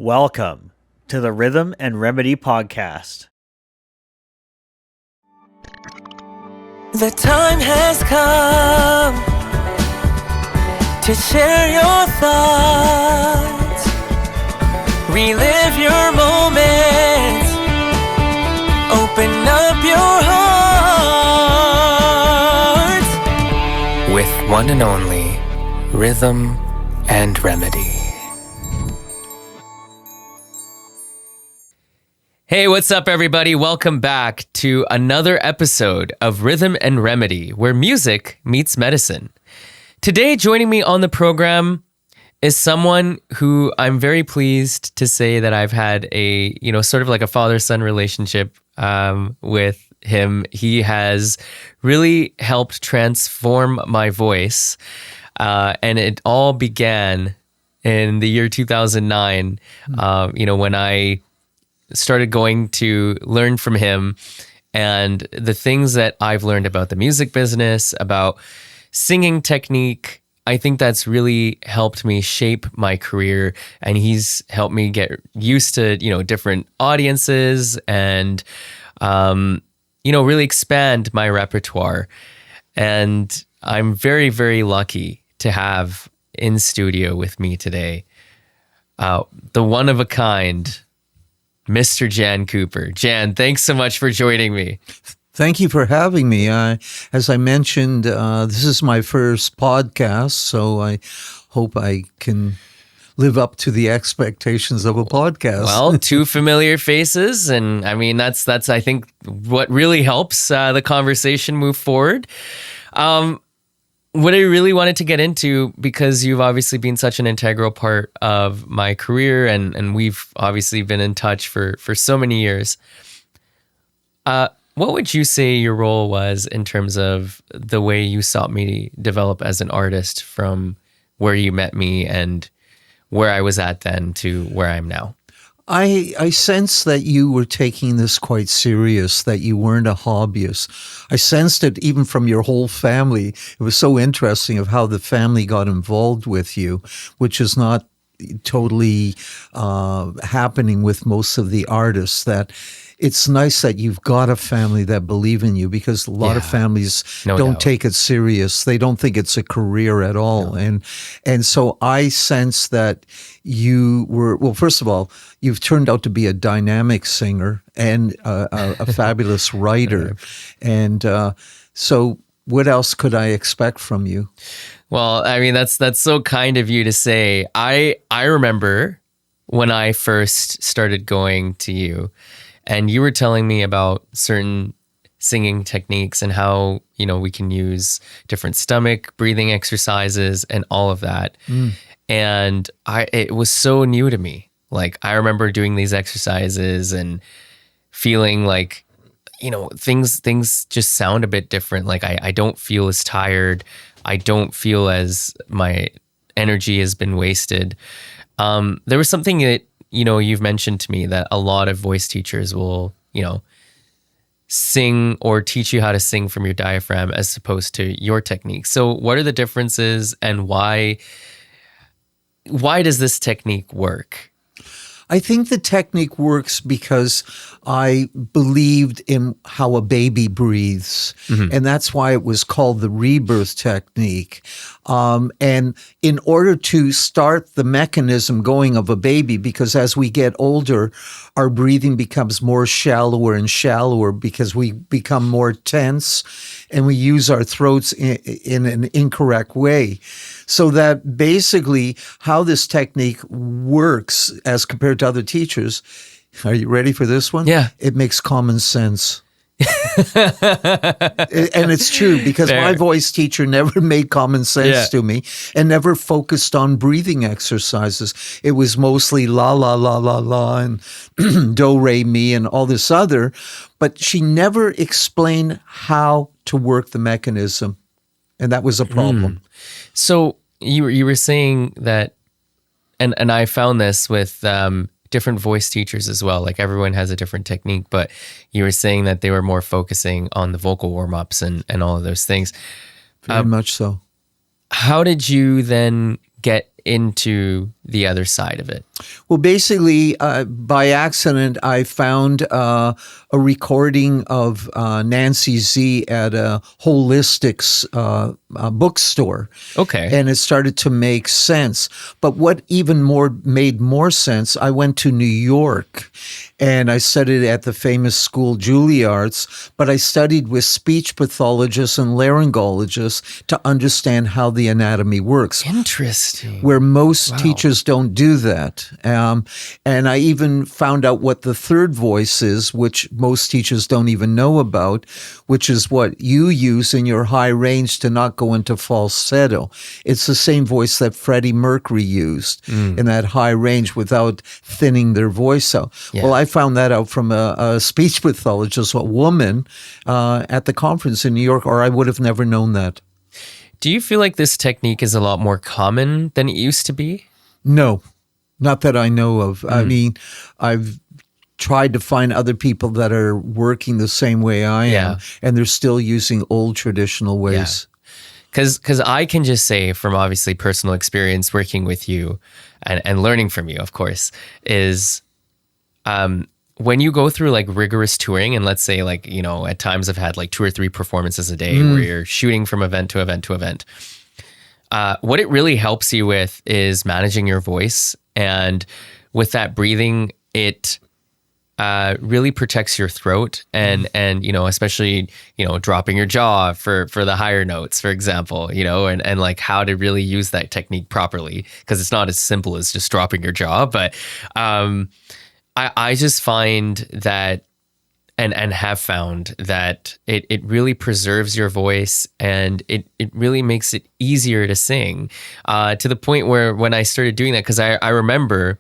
Welcome to the Rhythm and Remedy podcast. The time has come to share your thoughts, relive your moments, open up your hearts with one and only Rhythm and Remedy. Hey, what's up, everybody? Welcome back to another episode of Rhythm and Remedy, where music meets medicine. Today, joining me on the program is someone who I'm very pleased to say that I've had a, sort of like a father-son relationship with him. He has really helped transform my voice, and it all began in the year 2009, when I started going to learn from him, and the things that I've learned about the music business, about singing technique, I think that's really helped me shape my career, and he's helped me get used to, different audiences and, really expand my repertoire. And I'm very, very lucky to have in studio with me today, the one of a kind, Mr. Jan Cooper. Jan, thanks so much for joining me. Thank you for having me. As I mentioned, this is my first podcast, so I hope I can live up to the expectations of a podcast. Well, two familiar faces, and I mean that's I think what really helps the conversation move forward. What I really wanted to get into, because you've obviously been such an integral part of my career, and we've obviously been in touch for so many years. What would you say your role was in terms of the way you saw me develop as an artist from where you met me and where I was at then to where I am now? I sense that you were taking this quite serious, that you weren't a hobbyist. I sensed it even from your whole family. It was so interesting of how the family got involved with you, which is not totally happening with most of the artists. That it's nice that you've got a family that believe in you, because a lot of families don't take it serious. They don't think it's a career at all. No. And so I sense that you were, well, first of all, you've turned out to be a dynamic singer and a fabulous writer. And so what else could I expect from you? Well, I mean, that's so kind of you to say. I remember when I first started going to you, and you were telling me about certain singing techniques and how, we can use different stomach breathing exercises and all of that. And it was so new to me. Like, I remember doing these exercises and feeling like, things just sound a bit different. Like, I don't feel as tired. I don't feel as my energy has been wasted. There was something that, you've mentioned to me, that a lot of voice teachers will, sing or teach you how to sing from your diaphragm as opposed to your technique. So what are the differences, and why does this technique work? I think the technique works because I believed in how a baby breathes. Mm-hmm. And that's why it was called the rebirth technique. And in order to start the mechanism going of a baby, because as we get older, our breathing becomes more shallower and shallower because we become more tense and we use our throats in an incorrect way. So that basically how this technique works as compared to other teachers, are you ready for this one? Yeah. It makes common sense. And it's true, because my voice teacher never made common sense to me and never focused on breathing exercises. It was mostly la, la, la, la, la, and do, re, mi, and all this other. But she never explained how to work the mechanism. And that was a problem. So you were saying that, and I found this with different voice teachers as well. Like, everyone has a different technique, but you were saying that they were more focusing on the vocal warm-ups and all of those things. Very much so. How did you then get into the other side of it? Well, basically, by accident, I found a recording of Nancy Z at a holistics bookstore. Okay. And it started to make sense. But what even more made more sense, I went to New York and I studied at the famous school Juilliard's, but I studied with speech pathologists and laryngologists to understand how the anatomy works. Interesting. Where most teachers don't do that. And I even found out what the third voice is, which most teachers don't even know about, which is what you use in your high range to not go into falsetto. It's the same voice that Freddie Mercury used in that high range without thinning their voice out. Yeah. Well, I found that out from a speech pathologist, a woman, at the conference in New York, or I would have never known that. Do you feel like this technique is a lot more common than it used to be? No, not that I know of. I mean, I've tried to find other people that are working the same way I am, and they're still using old traditional ways. Because I can just say from obviously personal experience working with you and learning from you, of course, is when you go through like rigorous touring, and let's say like, you know, at times I've had like 2 or 3 performances a day where you're shooting from event to event to event. What it really helps you with is managing your voice, and with that breathing, it really protects your throat and you know, especially, you know, dropping your jaw for the higher notes, for example, you know, and like how to really use that technique properly, because it's not as simple as just dropping your jaw. But I just find that and have found that it really preserves your voice, and it really makes it easier to sing, to the point where when I started doing that, because I remember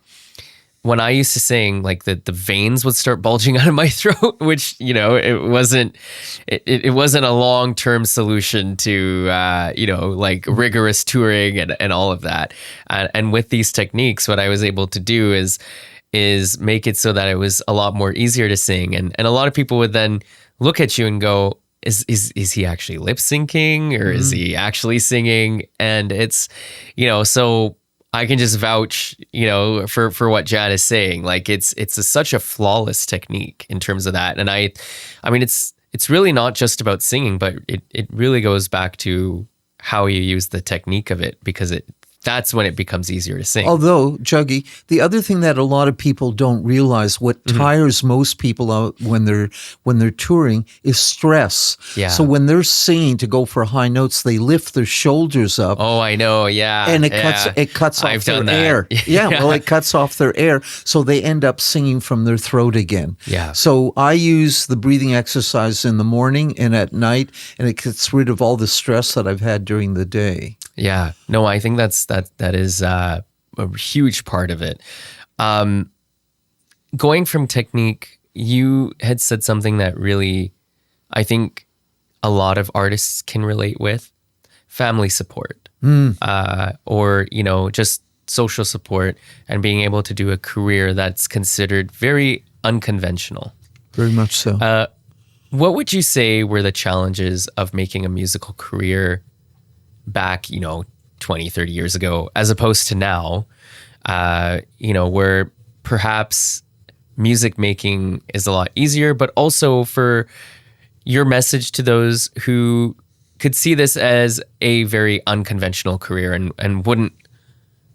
when I used to sing, like the veins would start bulging out of my throat, which, you know, it wasn't a long-term solution to, you know, like rigorous touring and all of that. And with these techniques, what I was able to do is make it so that it was a lot more easier to sing. And a lot of people would then look at you and go, is he actually lip syncing, or is he actually singing? And it's, you know, so I can just vouch, you know, for what Jan is saying. Like it's such a flawless technique in terms of that. And I mean, it's really not just about singing, but it really goes back to how you use the technique of it, because that's when it becomes easier to sing. Although, Juggy, the other thing that a lot of people don't realize, what tires most people out when they're touring, is stress. Yeah. So when they're singing to go for high notes, they lift their shoulders up. Oh, I know. Yeah. And it cuts off their air. Well, it cuts off their air. So they end up singing from their throat again. Yeah. So I use the breathing exercise in the morning and at night, and it gets rid of all the stress that I've had during the day. Yeah, no, I think that is a huge part of it. Going from technique, you had said something that really, I think a lot of artists can relate with: family support, or, you know, just social support, and being able to do a career that's considered very unconventional. Very much so. What would you say were the challenges of making a musical career back, you know, 20, 30 years ago, as opposed to now, you know, where perhaps music making is a lot easier, but also for your message to those who could see this as a very unconventional career and wouldn't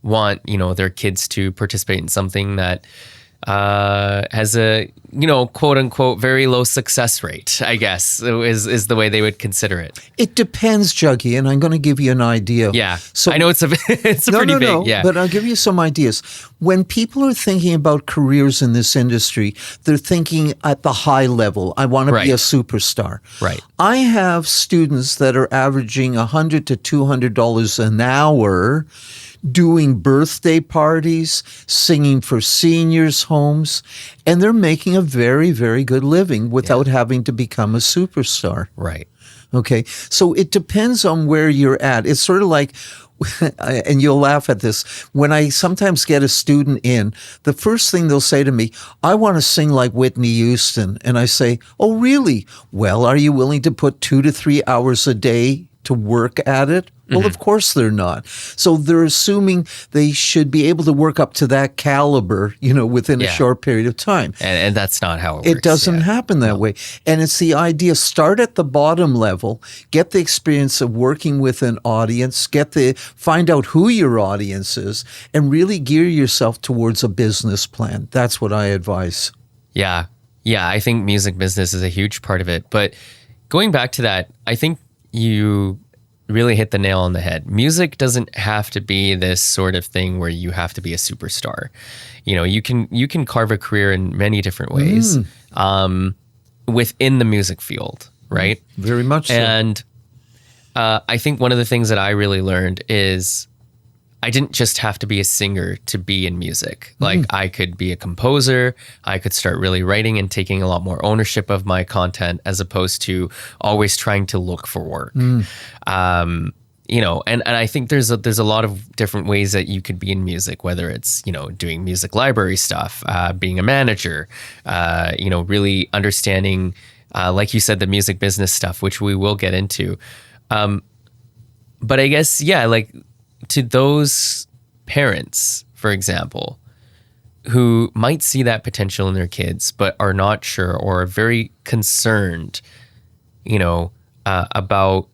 want, you know, their kids to participate in something that has a, you know, quote unquote, very low success rate, I guess, is the way they would consider it. It depends, Juggy, and I'm going to give you an idea. Yeah. So I know it's pretty big. Yeah. But I'll give you some ideas. When people are thinking about careers in this industry, they're thinking at the high level. I want to be a superstar. Right. I have students that are averaging $100 to $200 an hour, doing birthday parties, singing for seniors' homes, and they're making a very, very good living without having to become a superstar. Right. Okay. So it depends on where you're at. It's sort of like, and you'll laugh at this, when I sometimes get a student in, the first thing they'll say to me, I want to sing like Whitney Houston. And I say, oh, really? Well, are you willing to put 2 to 3 hours a day to work at it? Well, of course they're not. So they're assuming they should be able to work up to that caliber, within a Yeah. short period of time. And that's not how it works. It doesn't yeah. happen that way. And it's the idea, start at the bottom level, get the experience of working with an audience, find out who your audience is, and really gear yourself towards a business plan. That's what I advise. Yeah. Yeah, I think music business is a huge part of it. But going back to that, I think you really hit the nail on the head. Music doesn't have to be this sort of thing where you have to be a superstar. You can carve a career in many different ways within the music field, right? Very much so. And I think one of the things that I really learned is I didn't just have to be a singer to be in music. Like I could be a composer. I could start really writing and taking a lot more ownership of my content as opposed to always trying to look for work. And I think there's a lot of different ways that you could be in music, whether it's, doing music library stuff, being a manager, really understanding, like you said, the music business stuff, which we will get into. But I guess, to those parents, for example, who might see that potential in their kids, but are not sure or are very concerned, about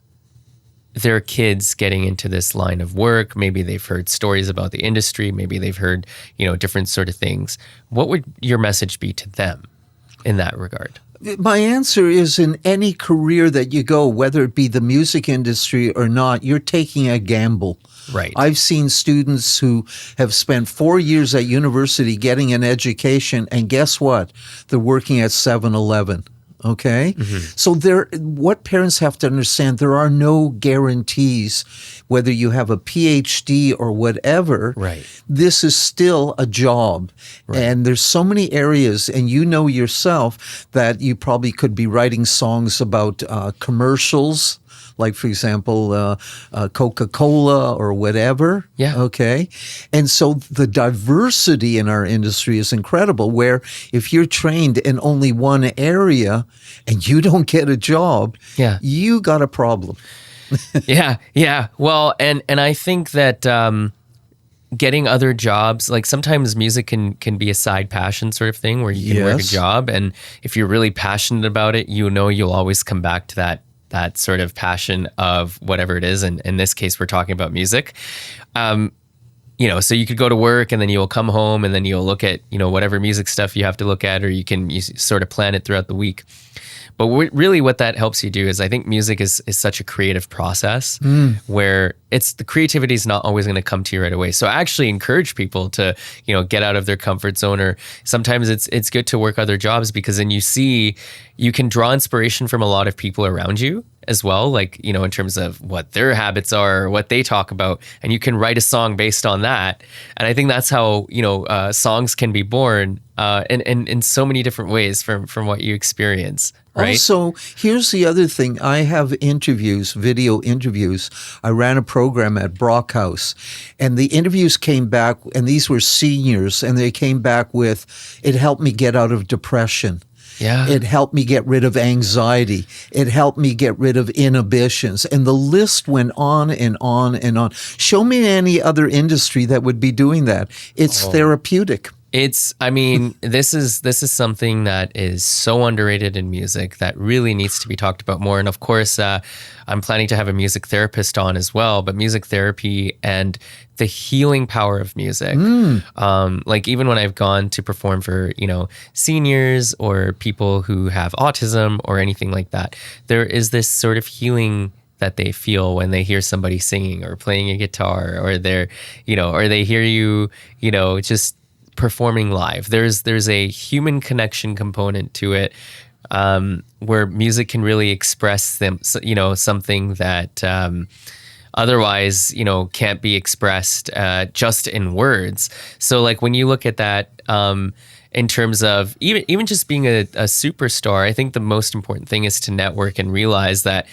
their kids getting into this line of work. Maybe they've heard stories about the industry. Maybe they've heard, different sort of things. What would your message be to them in that regard? My answer is in any career that you go, whether it be the music industry or not, you're taking a gamble. Right. I've seen students who have spent 4 years at university getting an education, and guess what? They're working at 7-Eleven. Okay? So what parents have to understand, there are no guarantees whether you have a PhD or whatever. Right. This is still a job. Right. And there's so many areas, and yourself that you probably could be writing songs about commercials, like, for example, Coca-Cola or whatever. Yeah. Okay. And so the diversity in our industry is incredible, where if you're trained in only one area and you don't get a job, you got a problem. Yeah. Well, and I think that getting other jobs, like sometimes music can be a side passion sort of thing where you can work a job. And if you're really passionate about it, you'll always come back to that sort of passion of whatever it is. And in this case, we're talking about music. So you could go to work and then you'll come home and then you'll look at, whatever music stuff you have to look at, or you sort of plan it throughout the week. But really what that helps you do is I think music is such a creative process where the creativity is not always going to come to you right away. So I actually encourage people to, get out of their comfort zone, or sometimes it's good to work other jobs, because then you can draw inspiration from a lot of people around you as well, like, in terms of what their habits are, or what they talk about, and you can write a song based on that. And I think that's how, songs can be born in so many different ways from what you experience. Right? Also, here's the other thing. I have video interviews. I ran a program at Brockhouse, and the interviews came back, and these were seniors, and they came back with, it helped me get out of depression. Yeah. It helped me get rid of anxiety. It helped me get rid of inhibitions. And the list went on and on and on. Show me any other industry that would be doing that. It's therapeutic. This is something that is so underrated in music that really needs to be talked about more. And of course, I'm planning to have a music therapist on as well, but music therapy and the healing power of music. Like even when I've gone to perform for, seniors or people who have autism or anything like that, there is this sort of healing that they feel when they hear somebody singing or playing a guitar, or or they hear you, just performing live. There's a human connection component to it, where music can really express something that otherwise can't be expressed just in words. So like when you look at that in terms of even just being a superstar, I think the most important thing is to network and realize that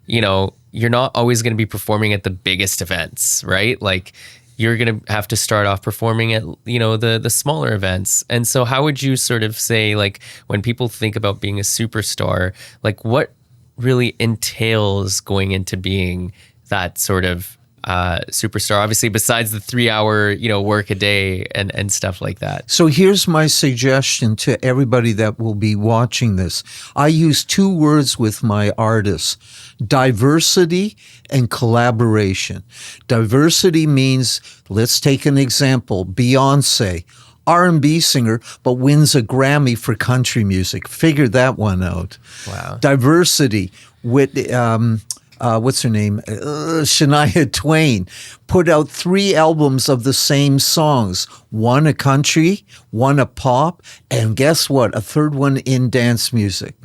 you're not always going to be performing at the biggest events, right? Like you're going to have to start off performing at, the smaller events. And so how would you sort of say, like, when people think about being a superstar, like what really entails going into being that sort of superstar, obviously, besides the 3-hour, work a day and stuff like that. So here's my suggestion to everybody that will be watching this. I use 2 words with my artists: diversity and collaboration. Diversity means, let's take an example, Beyonce, R&B singer, but wins a Grammy for country music. Figure that one out. Wow. Diversity with what's her name? Shania Twain put out 3 albums of the same songs. One a country, one a pop, and guess what? A third one in dance music.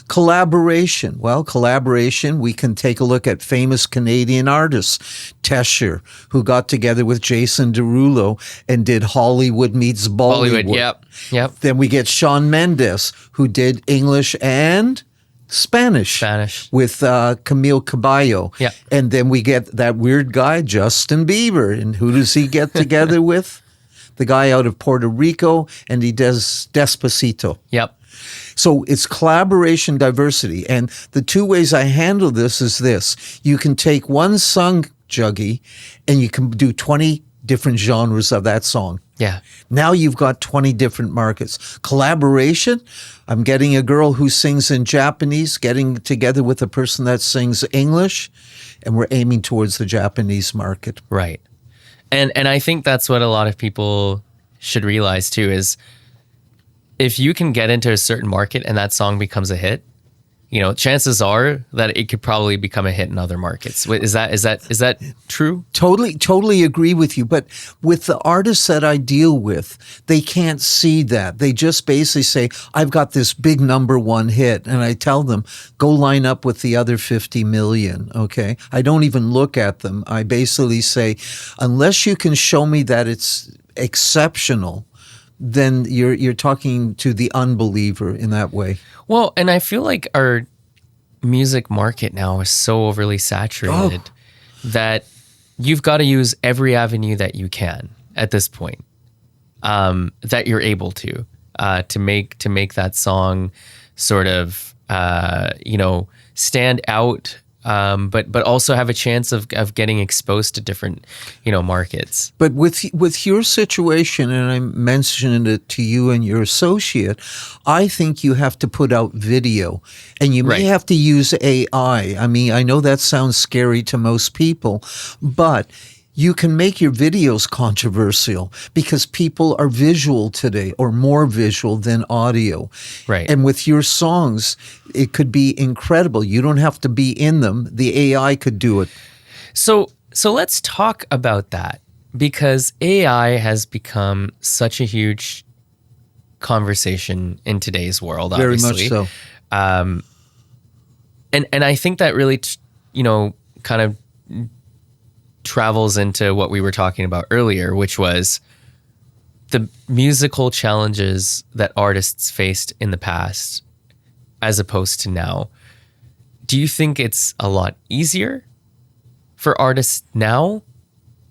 Collaboration. Well, collaboration, we can take a look at famous Canadian artists. Tesher, who got together with Jason Derulo and did Hollywood Meets Bollywood. Yep. Then we get Shawn Mendes, who did English and Spanish with Camille Cabello. Yeah. And then we get that weird guy, Justin Bieber. And who does he get together with? The guy out of Puerto Rico, and he does Despacito. Yep. So it's collaboration, diversity. And the 2 ways I handle this is this. You can take one song, Juggy, and you can do 20 different genres of that song. Yeah. Now you've got 20 different markets. Collaboration, I'm getting a girl who sings in Japanese, getting together with a person that sings English, and we're aiming towards the Japanese market. Right. And I think that's what a lot of people should realize too, is if you can get into a certain market and that song becomes a hit, chances are that it could probably become a hit in other markets. Is that true? Totally agree with you. But with the artists that I deal with, they can't see that. They just basically say, I've got this big #1 hit. And I tell them, go line up with the other 50 million. Okay. I don't even look at them. I basically say, unless you can show me that it's exceptional, then you're talking to the unbeliever in that way. Well, and I feel like our music market now is so overly saturated that you've got to use every avenue that you can at this point, that you're able to make that song sort of stand out. But also have a chance of getting exposed to different, markets. But with your situation, and I mentioned it to you and your associate, I think you have to put out video, and you may have to use AI. I mean, I know that sounds scary to most people, but you can make your videos controversial because people are visual today, or more visual than audio. Right. And with your songs, it could be incredible. You don't have to be in them. The AI could do it. So let's talk about that, because AI has become such a huge conversation in today's world, obviously. Very much so. And I think that really, kind of travels into what we were talking about earlier, which was the musical challenges that artists faced in the past as opposed to now. Do you think it's a lot easier for artists now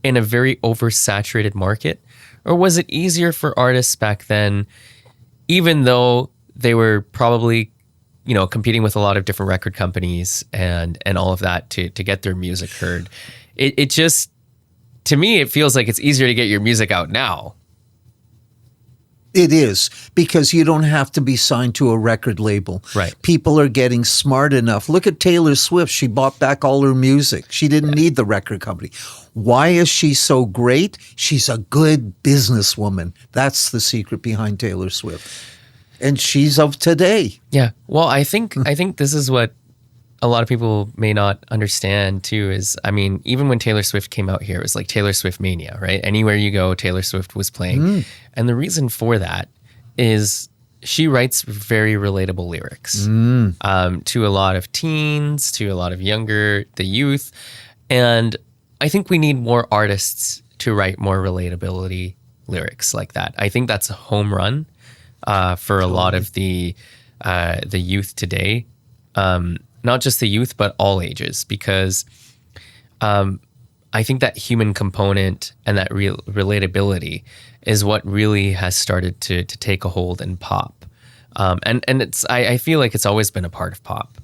in a very oversaturated market? Or was it easier for artists back then, even though they were probably, competing with a lot of different record companies and all of that to get their music heard? It just, to me, it feels like it's easier to get your music out now. It is, because you don't have to be signed to a record label. Right. People are getting smart enough. Look at Taylor Swift. She bought back all her music. She didn't need the record company. Why is she so great? She's a good businesswoman. That's the secret behind Taylor Swift. And she's of today. Yeah. Well, I think this is what a lot of people may not understand too, is, I mean, even when Taylor Swift came out here, it was like Taylor Swift mania, right? Anywhere you go, Taylor Swift was playing. And the reason for that is she writes very relatable lyrics to a lot of teens, to a lot of the youth. And I think we need more artists to write more relatability lyrics like that. I think that's a home run for a lot of the youth today. Not just the youth, but all ages, because I think that human component and that relatability is what really has started to take a hold in pop. And it's I feel like it's always been a part of pop.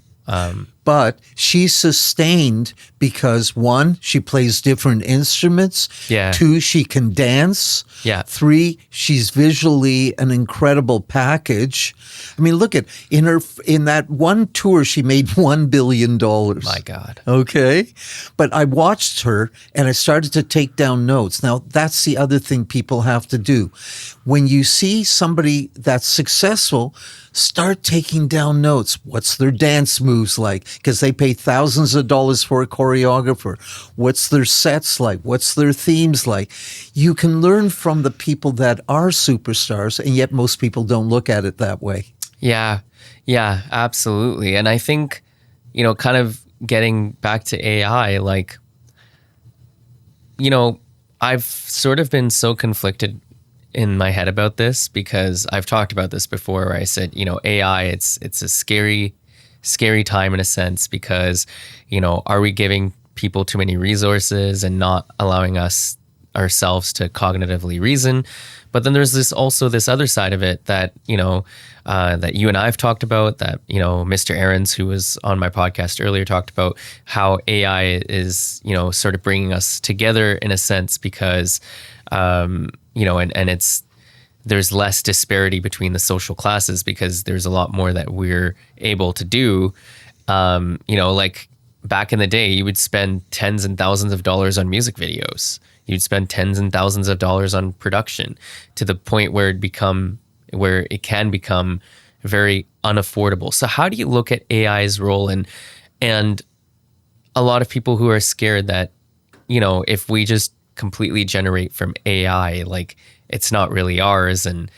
But she's sustained because 1, she plays different instruments. Yeah. 2, she can dance. Yeah. 3, she's visually an incredible package. I mean, look at in that one tour, she made $1 billion. My God. Okay. But I watched her and I started to take down notes. Now, that's the other thing people have to do. When you see somebody that's successful, start taking down notes. What's their dance moves like? Because they pay thousands of dollars for a choreographer. What's their sets like? What's their themes like? You can learn from the people that are superstars, and yet most people don't look at it that way. Yeah, absolutely. And I think, kind of getting back to AI, like, I've sort of been so conflicted in my head about this because I've talked about this before where I said, AI, it's a scary time in a sense because, are we giving people too many resources and not allowing ourselves to cognitively reason? But then there's this other side of it that, that you and I have talked about, that, Mr. Aarons, who was on my podcast earlier, talked about how AI is, sort of bringing us together in a sense because, and there's less disparity between the social classes because there's a lot more that we're able to do. Like back in the day, you would spend tens and thousands of dollars on music videos. You'd spend tens and thousands of dollars on production to the point where it can become very unaffordable. So how do you look at AI's role and a lot of people who are scared that, if we just completely generate from AI, like it's not really ours and,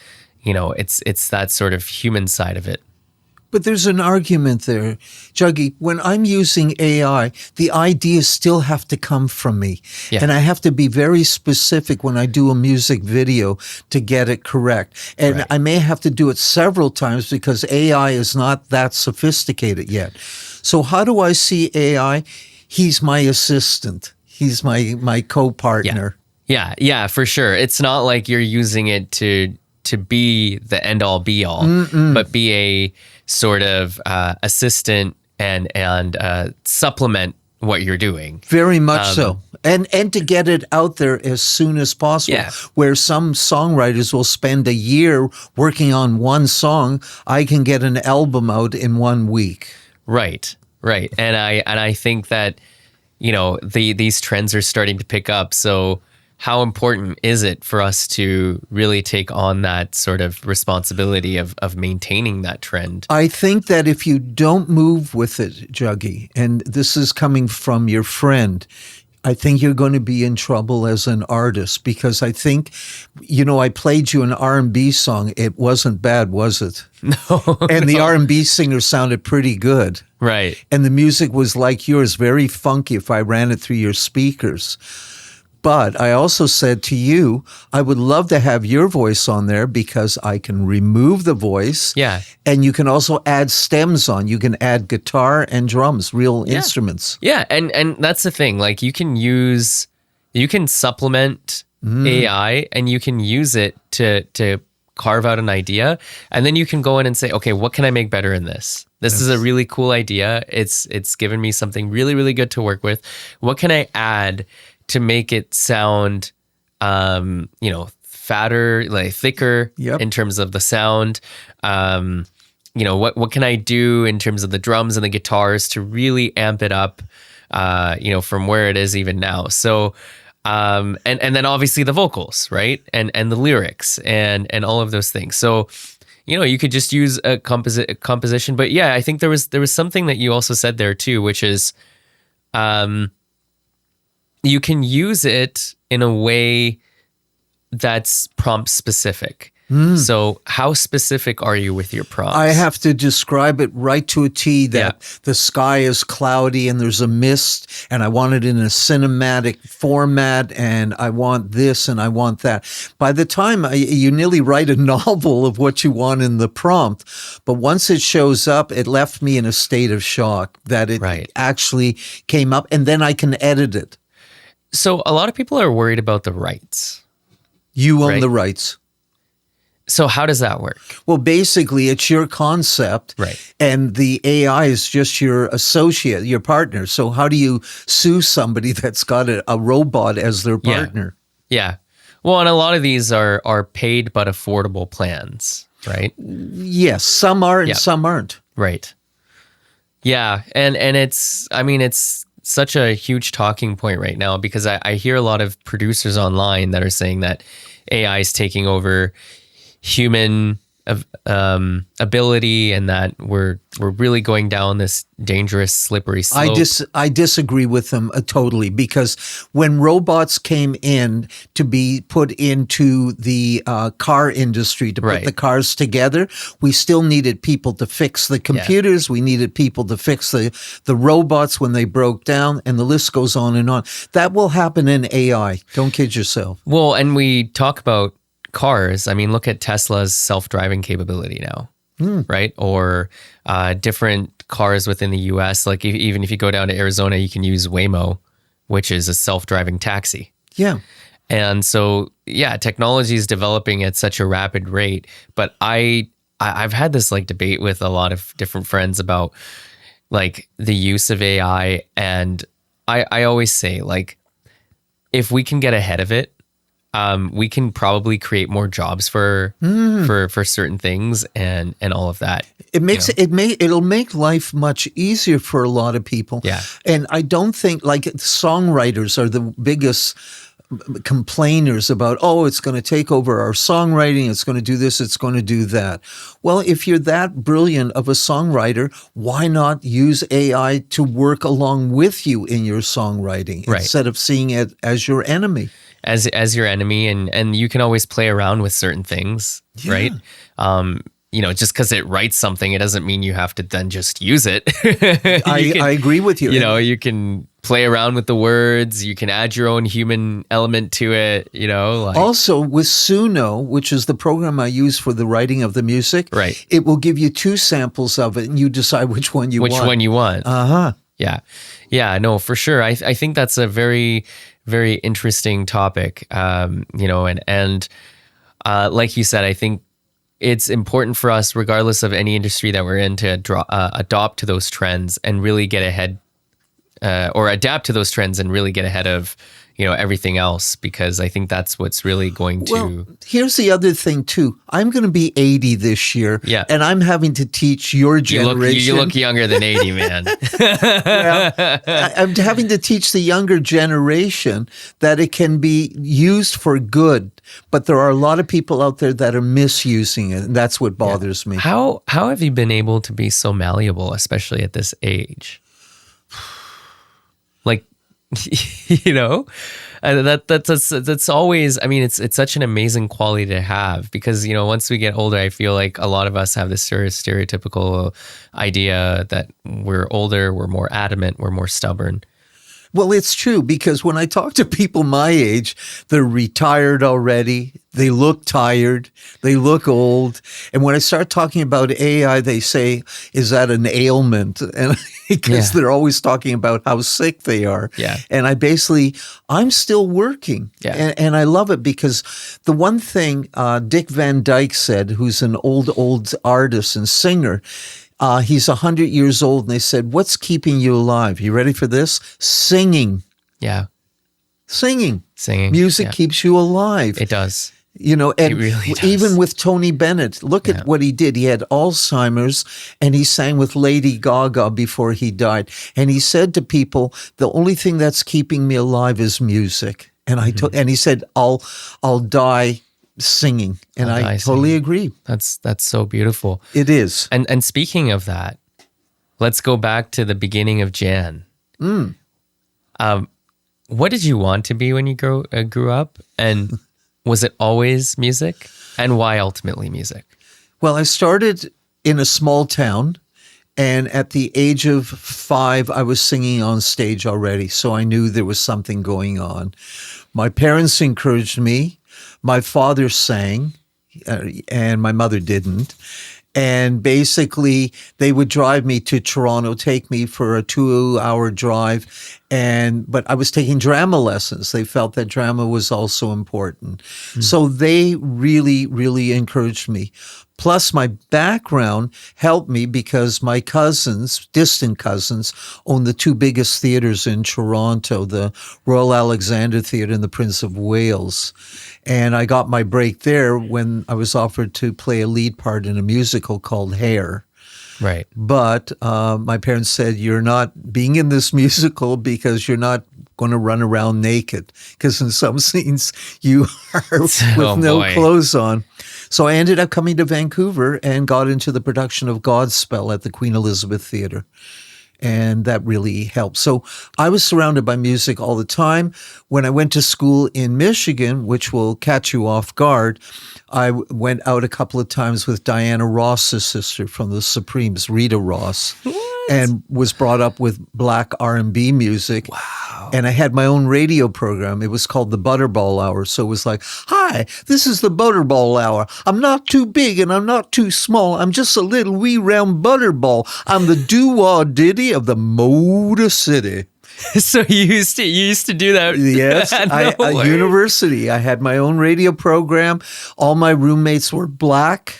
it's that sort of human side of it. But there's an argument there, Juggy. When I'm using AI, the ideas still have to come from me. Yeah. And I have to be very specific when I do a music video to get it correct. And Right. I may have to do it several times because AI is not that sophisticated yet. So how do I see AI? He's my assistant. He's my co-partner. Yeah, for sure. It's not like you're using it to be the end all be all, but be a sort of assistant and supplement what you're doing. Very much so. And to get it out there as soon as possible. Yeah. Where some songwriters will spend a year working on one song, I can get an album out in 1 week. Right. And I think that, these trends are starting to pick up. So how important is it for us to really take on that sort of responsibility of maintaining that trend? I think that if you don't move with it, Juggy, and this is coming from your friend, I think you're going to be in trouble as an artist because I think, I played you an R&B song. It wasn't bad, was it? No. And the R&B singer sounded pretty good. Right. And the music was like yours, very funky if I ran it through your speakers. But I also said to you, I would love to have your voice on there because I can remove the voice. Yeah. And you can also add stems on. You can add guitar and drums, real instruments. Yeah, and that's the thing. Like you can supplement AI and you can use it to carve out an idea, and then you can go in and say, okay, what can I make better in this? This is a really cool idea. It's given me something really, really good to work with. What can I add to make it sound, fatter, like thicker in terms of the sound? What can I do in terms of the drums and the guitars to really amp it up, from where it is even now? So, and then obviously the vocals, right? And the lyrics and all of those things. So, you could just use a composition, but yeah, I think there was something that you also said there too, which is, you can use it in a way that's prompt specific. So how specific are you with your prompts? I have to describe it right to a T that the sky is cloudy and there's a mist and I want it in a cinematic format and I want this and I want that. By the time you nearly write a novel of what you want in the prompt, but once it shows up, it left me in a state of shock that it actually came up and then I can edit it. So a lot of people are worried about the rights. You own the rights. So how does that work? Well, basically, it's your concept, Right. and the AI is just your associate, your partner. So how do you sue somebody that's got a robot as their Yeah. partner? Yeah. Well, and a lot of these are paid but affordable plans, right? Yes, some are and Yeah. some aren't. Right. Yeah. And it's such a huge talking point right now because I hear a lot of producers online that are saying that AI is taking over human ability and that we're really going down this dangerous slippery slope. I disagree with them totally, because when robots came in to be put into the car industry to put Right. the cars together, we still needed people to fix the computers. We needed people to fix the robots when they broke down, and the list goes on and on. That will happen in AI. Don't kid yourself. Well, and we talk about cars. I mean, look at Tesla's self-driving capability now, right? Or different cars within the US. Like even if you go down to Arizona, you can use Waymo, which is a self-driving taxi. Yeah. And so, yeah, technology is developing at such a rapid rate. But I've had this like debate with a lot of different friends about like the use of AI. And I always say, like, if we can get ahead of it, we can probably create more jobs for certain things and all of that. It'll make life much easier for a lot of people. Yeah. And I don't think, like, songwriters are the biggest complainers about, oh, it's going to take over our songwriting, it's going to do this, it's going to do that. Well, if you're that brilliant of a songwriter, why not use AI to work along with you in your songwriting Right. instead of seeing it as your enemy? As your enemy, and you can always play around with certain things, right? Just because it writes something, it doesn't mean you have to then just use it. I agree with you. You can play around with the words. You can add your own human element to it. Also, with Suno, which is the program I use for the writing of the music, Right. it will give you 2 samples of it, and you decide which one you want. Which one you want? Uh-huh. Yeah. No, for sure. I think that's a very, very interesting topic. And like you said, I think it's important for us, regardless of any industry that we're in, to adopt to those trends and really get ahead, or adapt to those trends and really get ahead of everything else, because I think that's what's really going to. Well, here's the other thing too. I'm going to be 80 this year, Yeah. and I'm having to teach your generation. You look younger than 80, man. I'm having to teach the younger generation that it can be used for good, but there are a lot of people out there that are misusing it, and that's what bothers me. How have you been able to be so malleable, especially at this age? Like, that's always, I mean, it's such an amazing quality to have, because once we get older, I feel like a lot of us have this stereotypical idea that we're older, we're more adamant, we're more stubborn. Well, it's true, because when I talk to people my age, they're retired already. They look tired. They look old. And when I start talking about AI, they say, is that an ailment? And because they're always talking about how sick they are. Yeah. And I'm still working. Yeah. And I love it, because the one thing Dick Van Dyke said, who's an old artist and singer, he's 100 years old, and they said, what's keeping you alive? You ready for this? Singing. Yeah. Singing. yeah. Music keeps you alive. It does. And It really does. even with Tony Bennett, look at what he did. He had Alzheimer's, and he sang with Lady Gaga before he died. And he said to people, the only thing that's keeping me alive is music. And and he said, I'll die singing. And I totally agree. That's so beautiful. It is. And speaking of that, let's go back to the beginning of Jan. What did you want to be when you grew up? And was it always music? And why ultimately music? Well, I started in a small town, and at the age of 5, I was singing on stage already. So I knew there was something going on. My parents encouraged me. My father sang, and my mother didn't. And basically, they would drive me to Toronto, take me for a 2-hour drive. But I was taking drama lessons. They felt that drama was also important. So they really, really encouraged me. Plus, my background helped me because my cousins, distant cousins, own the two biggest theaters in Toronto, the Royal Alexandra Theatre and the Prince of Wales. And I got my break there when I was offered to play a lead part in a musical called Hair. Right. But my parents said, you're not being in this musical because you're not going to run around naked. Because in some scenes, you are with no clothes on. So I ended up coming to Vancouver and got into the production of Godspell at the Queen Elizabeth Theatre. And that really helped. So I was surrounded by music all the time. When I went to school in Michigan, which will catch you off guard, I went out a couple of times with Diana Ross's sister from the Supremes, Rita Ross. And was brought up with black R&B music. Wow. And I had my own radio program. It was called the Butterball Hour. So it was like, hi, this is the Butterball Hour. I'm not too big and I'm not too small. I'm just a little wee round butterball. I'm the doo-wah diddy of the Motor City. So you used to do that? Yes, at university. I had my own radio program. All my roommates were black.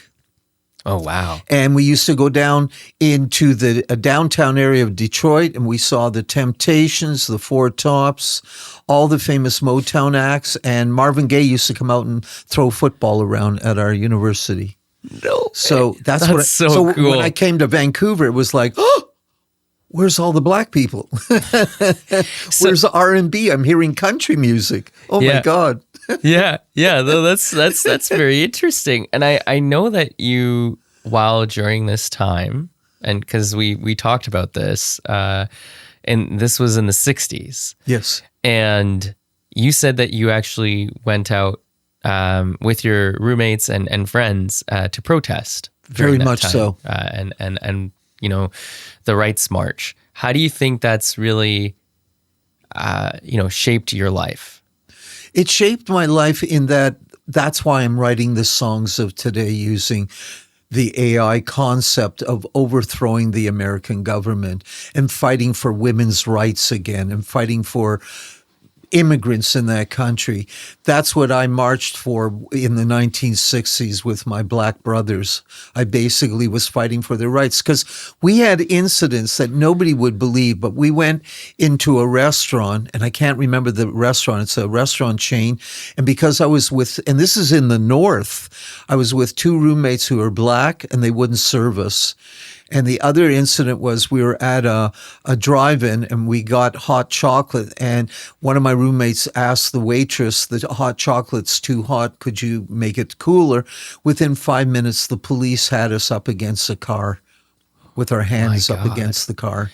Oh, wow. And we used to go down into the downtown area of Detroit, and we saw the Temptations, the Four Tops, all the famous Motown acts, and Marvin Gaye used to come out and throw football around at our university. No. So that's so cool. When I came to Vancouver, it was like, oh, where's all the black people? Where's the R&B? I'm hearing country music. Oh my God. Yeah. Though that's very interesting. And I know that you, while during this time, and because we talked about this, and this was in the 60s. Yes. And you said that you actually went out with your roommates and friends to protest. Very much time, so. And you know, the Rights March. How do you think that's really, shaped your life? It shaped my life in that's why I'm writing the songs of today using the AI concept of overthrowing the American government and fighting for women's rights again and fighting for immigrants in that country. That's what I marched for in the 1960s with my black brothers. I basically was fighting for their rights because we had incidents that nobody would believe, but we went into a restaurant, and I can't remember the restaurant. It's a restaurant chain. And because I was and this is in the North, I was with two roommates who were black, and they wouldn't serve us. And the other incident was we were at a drive-in and we got hot chocolate, and one of my roommates asked the waitress, the hot chocolate's too hot, could you make it cooler? Within 5 minutes, the police had us up against a car with our hands up against the car.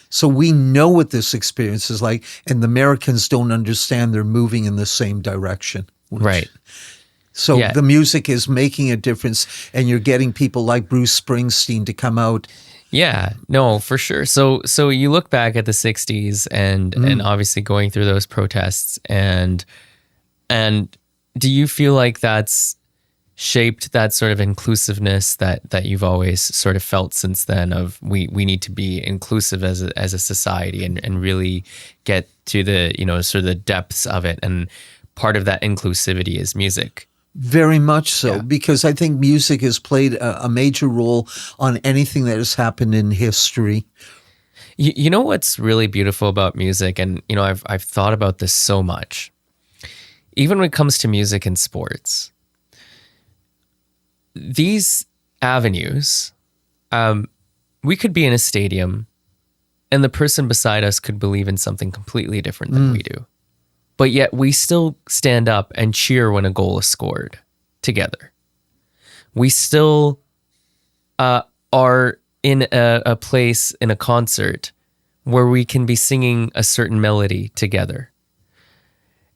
So we know what this experience is like, and the Americans don't understand they're moving in the same direction. Right. So the music is making a difference, and you're getting people like Bruce Springsteen to come out. Yeah, no, for sure. So you look back at the 60s and obviously going through those protests, and do you feel like that's shaped that sort of inclusiveness that you've always sort of felt since then of we need to be inclusive as a society and really get to the, sort of the depths of it, and part of that inclusivity is music? Very much so, because I think music has played a major role on anything that has happened in history. You know what's really beautiful about music, and I've thought about this so much, even when it comes to music and sports. These avenues, we could be in a stadium, and the person beside us could believe in something completely different than we do. But yet we still stand up and cheer when a goal is scored together. We still are in a place, in a concert, where we can be singing a certain melody together.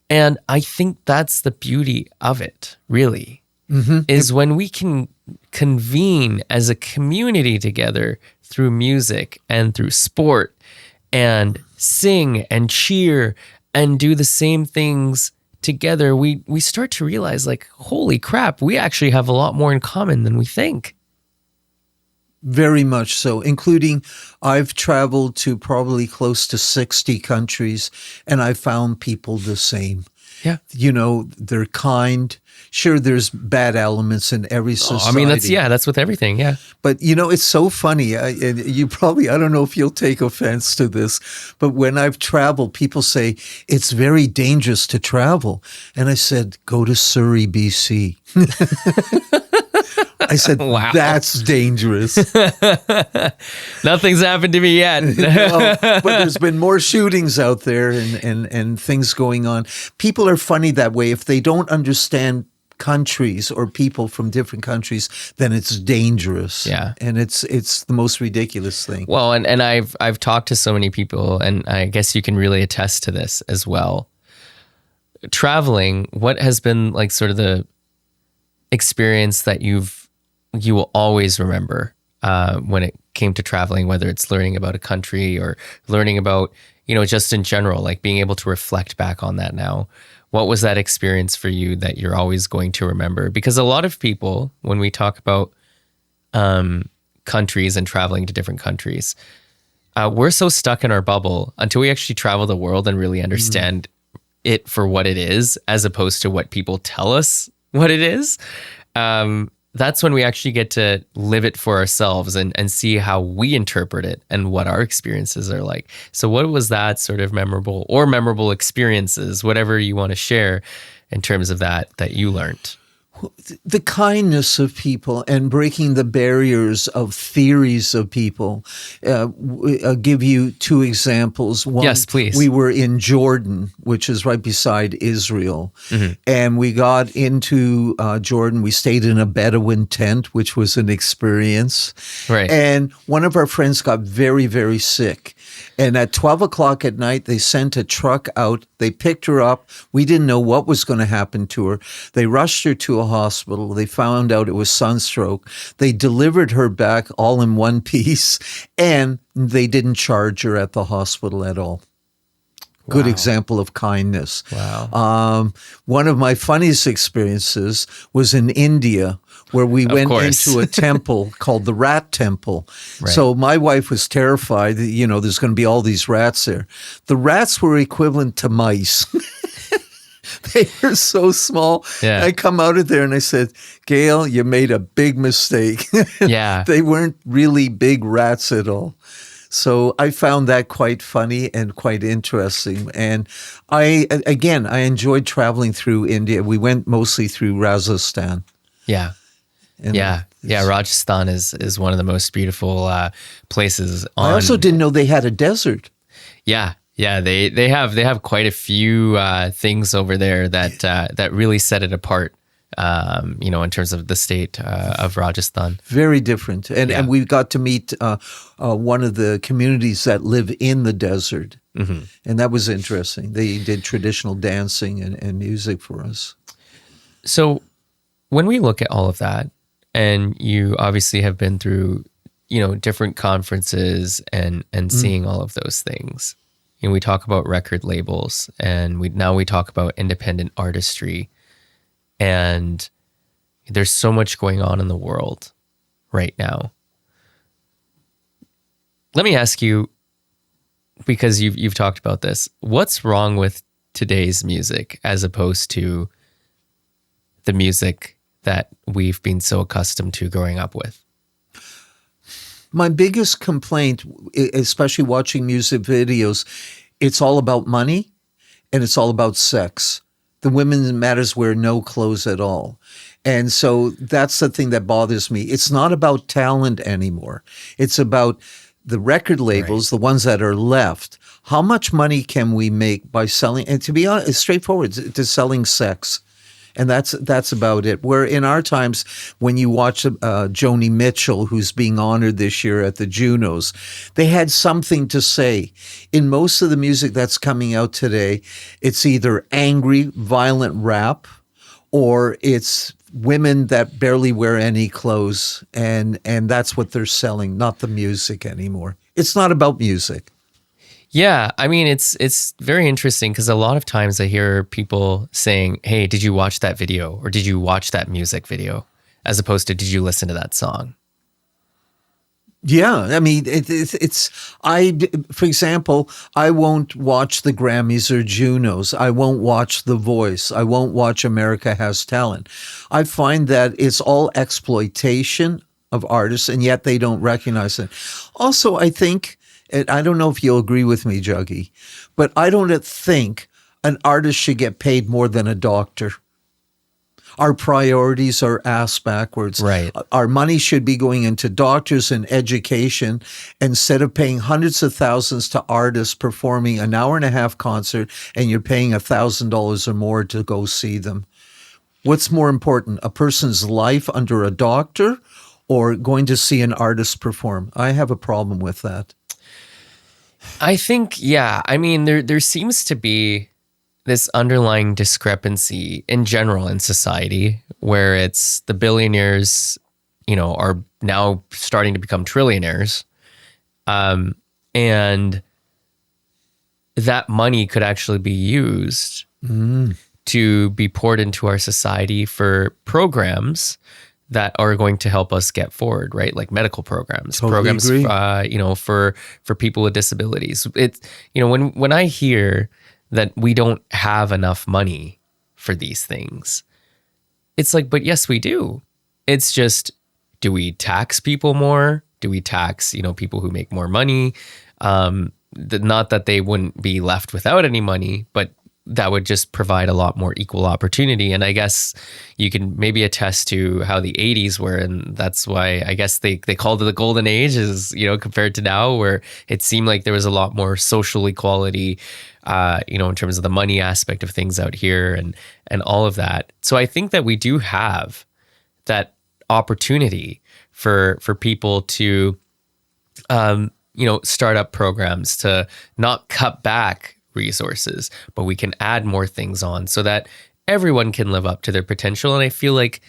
And I think that's the beauty of it, really, is when we can convene as a community together through music and through sport and sing and cheer and do the same things together, we start to realize, like, holy crap, we actually have a lot more in common than we think. Very much so, including I've traveled to probably close to 60 countries, and I found people the same. Yeah. They're kind. Sure, there's bad elements in every society. I mean, that's with everything. Yeah. But it's so funny. And I don't know if you'll take offense to this, but when I've traveled, people say it's very dangerous to travel. And I said, go to Surrey, BC. I said, wow. That's dangerous. Nothing's happened to me yet. No, but there's been more shootings out there and things going on. People are funny that way. If they don't understand countries or people from different countries, then it's dangerous. Yeah. And it's the most ridiculous thing. Well, and I've talked to so many people, and I guess you can really attest to this as well. Traveling, what has been like sort of the experience that you will always remember when it came to traveling, whether it's learning about a country or learning about, just in general, like being able to reflect back on that now? What was that experience for you that you're always going to remember? Because a lot of people, when we talk about countries and traveling to different countries, we're so stuck in our bubble until we actually travel the world and really understand it for what it is, as opposed to what people tell us what it is. That's when we actually get to live it for ourselves and see how we interpret it and what our experiences are like. So what was that sort of memorable experiences, whatever you want to share in terms of that you learned? The kindness of people and breaking the barriers of theories of people. I'll give you two examples. One, yes, please. We were in Jordan, which is right beside Israel. Mm-hmm. And we got into Jordan. We stayed in a Bedouin tent, which was an experience. Right. And one of our friends got very, very sick. And at 12 o'clock at night, they sent a truck out. They picked her up. We didn't know what was going to happen to her. They rushed her to a hospital. They found out it was sunstroke. They delivered her back all in one piece, and they didn't charge her at the hospital at all. Wow. Good example of kindness. Wow. One of my funniest experiences was in India, where we went into a temple called the Rat Temple. Right. So my wife was terrified, there's going to be all these rats there. The rats were equivalent to mice. They were so small. Yeah. I come out of there and I said, Gail, you made a big mistake. Yeah. They weren't really big rats at all. So I found that quite funny and quite interesting. And I enjoyed traveling through India. We went mostly through Rajasthan. Yeah. Rajasthan is one of the most beautiful places. I also didn't know they had a desert. Yeah. They have quite a few things over there that really set it apart. In terms of the state of Rajasthan. Very different. And we got to meet one of the communities that live in the desert. Mm-hmm. And that was interesting. They did traditional dancing and music for us. So when we look at all of that, and you obviously have been through, different conferences and seeing all of those things. We talk about record labels, and we talk about independent artistry. And there's so much going on in the world right now. Let me ask you, because you've talked about this, what's wrong with today's music as opposed to the music that we've been so accustomed to growing up with? My biggest complaint, especially watching music videos, it's all about money and it's all about sex. The women matters wear no clothes at all. And so that's the thing that bothers me. It's not about talent anymore. It's about the record labels, the ones that are left. How much money can we make by selling? And to be honest, it's straightforward, to selling sex. And that's about it. Where in our times, when you watch Joni Mitchell, who's being honored this year at the Junos, they had something to say. In most of the music that's coming out today, it's either angry, violent rap, or it's women that barely wear any clothes, and that's what they're selling, not the music anymore. It's not about music. Yeah, I mean, it's very interesting because a lot of times I hear people saying, hey, did you watch that video? Or did you watch that music video? As opposed to, did you listen to that song? Yeah, I mean, for example, I won't watch the Grammys or Junos. I won't watch The Voice. I won't watch America Has Talent. I find that it's all exploitation of artists, and yet they don't recognize it. Also, I think, and I don't know if you'll agree with me, Juggy, but I don't think an artist should get paid more than a doctor. Our priorities are ass backwards. Right. Our money should be going into doctors and education instead of paying hundreds of thousands to artists performing an hour and a half concert and you're paying $1,000 or more to go see them. What's more important, a person's life under a doctor or going to see an artist perform? I have a problem with that. I think, yeah. I mean, there seems to be this underlying discrepancy in general in society where it's the billionaires, are now starting to become trillionaires. And that money could actually be used to be poured into our society for programs that are going to help us get forward, right? Like medical programs, programs, agree. For people with disabilities. It's, when I hear that we don't have enough money for these things, it's like, but yes, we do. It's just, do we tax people more? Do we tax, people who make more money? Not that they wouldn't be left without any money, but that would just provide a lot more equal opportunity. And I guess you can maybe attest to how the 80s were. And that's why I guess they called it the golden age is, compared to now, where it seemed like there was a lot more social equality, in terms of the money aspect of things out here and all of that. So I think that we do have that opportunity for people to, start up programs to not cut back resources, but we can add more things on so that everyone can live up to their potential. And I feel like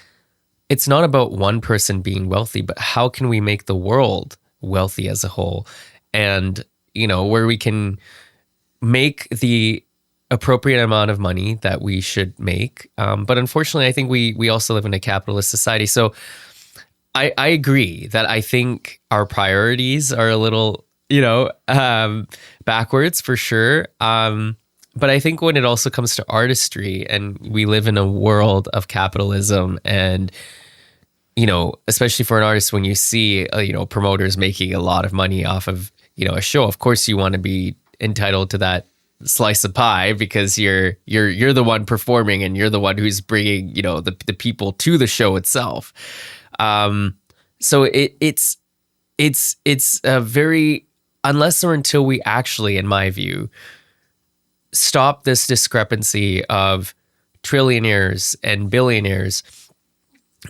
it's not about one person being wealthy, but how can we make the world wealthy as a whole? And, where we can make the appropriate amount of money that we should make. But unfortunately, I think we also live in a capitalist society. So I agree that I think our priorities are a little, backwards for sure. But I think when it also comes to artistry, and we live in a world of capitalism, and especially for an artist, when you see promoters making a lot of money off of a show, of course you want to be entitled to that slice of pie because you're the one performing and you're the one who's bringing the people to the show itself. So it's a very, unless or until we actually, in my view, stop this discrepancy of trillionaires and billionaires